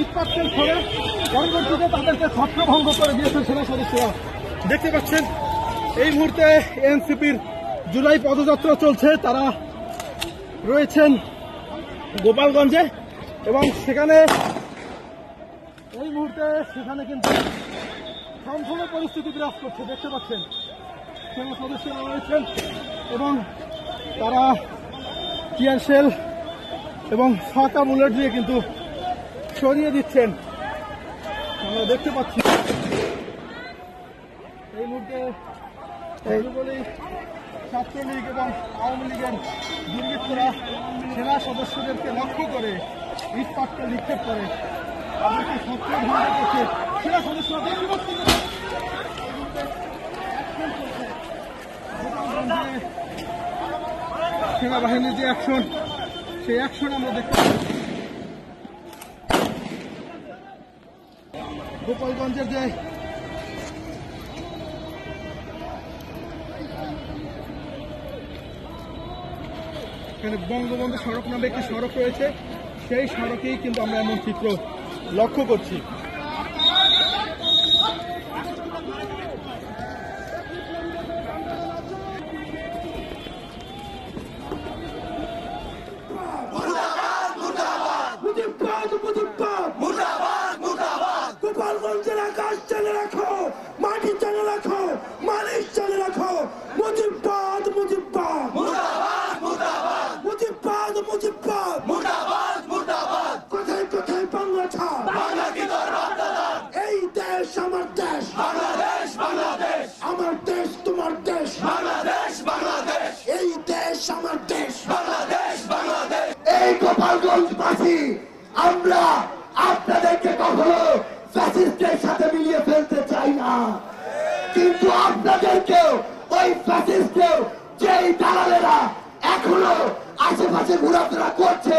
ইটপাটকেল ছড়ে পরবর্তীতে তাদেরকে ছত্রভঙ্গ করে দিয়েছে সেনা সদস্যরা। দেখতে পাচ্ছেন এই মুহূর্তে এনসিপির জুলাই পদযাত্রা চলছে। তারা রয়েছেন গোপালগঞ্জে এবং সেখানে এই মুহূর্তে সেখানে কিন্তু থমথমে পরিস্থিতি বিরাজ করছে। দেখতে পাচ্ছেন সেনা সদস্যরা রয়েছেন এবং তারা টিয়ার শেল এবং ফাঁকা বুলেট দিয়ে কিন্তু সরিয়ে দিচ্ছেন। আমরা দেখতে পাচ্ছি এই মুহূর্তে যুবলীগ, ছাত্রলীগ এবং আওয়ামী লীগের দুর্বৃত্তরা সেনা সদস্যদেরকে লক্ষ্য করে ইটপাটকেল নিক্ষেপ করে তাদেরকে ছত্রভঙ্গ করছে। সেনা সদস্যরা দেখতে পাচ্ছি সেনাবাহিনীর যে অ্যাকশন, সেই অ্যাকশন আমরা দেখতে পাচ্ছি। গোপালগঞ্জের যে এখানে বঙ্গবন্ধু সড়ক নামে একটি সড়ক রয়েছে, সেই সড়কেই কিন্তু আমরা এমন চিত্র লক্ষ্য করছি। গোপালগঞ্জের আকাশ চালে রাখো, মাটি চালে রাখো, মালিশ চালে রাখো। মুজিববাদ মুজিববাদ মুর্দাবাদ, মুজিববাদ মুজিববাদ মুর্দাবাদ মুর্দাবাদ। কোথায় কোথায় বাংলা ছাড়, বাংলা কি তোর বাপদাদা? এই দেশ আমার দেশ, বাংলাদেশ বাংলাদেশ। আমার দেশ তোমার দেশ, বাংলাদেশ বাংলাদেশ। এই দেশ আমার দেশ, বাংলাদেশ বাংলাদেশ। এই গোপালগঞ্জবাসী আমরা আপনাদেরকে কখনো ফ্যাসিস্টের সাথে মিলিয়ে ফেলতে চাই না, কিন্তু আপনাদেরকেও ওই ফ্যাসিস্টের যেই দালালেরা এখনো আশেপাশে ঘোরাফেরা করছে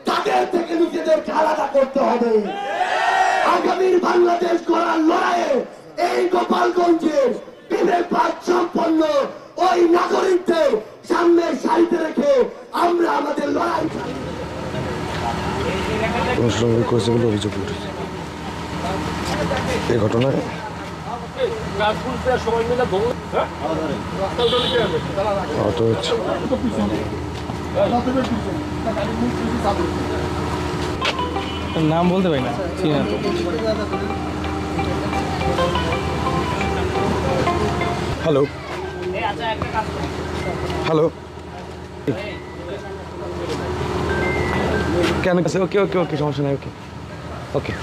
তাদের থেকে নিজেদেরকে আলাদা করতে হবে। আগামীর বাংলাদেশ গড়ার লড়াইয়ে এই গোপালগঞ্জের বিবেকবাদ সম্পন্ন ওই নাগরিকদের সামনের সারিতে রেখে আমরা আমাদের লড়াই অভিযোগ উঠেছে এই ঘটনায়। নাম বলতে পারি না, চিনা তো। হ্যালো হ্যালো, কেন? ওকে ওকে ওকে, সমস্যা নাই। ওকে ওকে।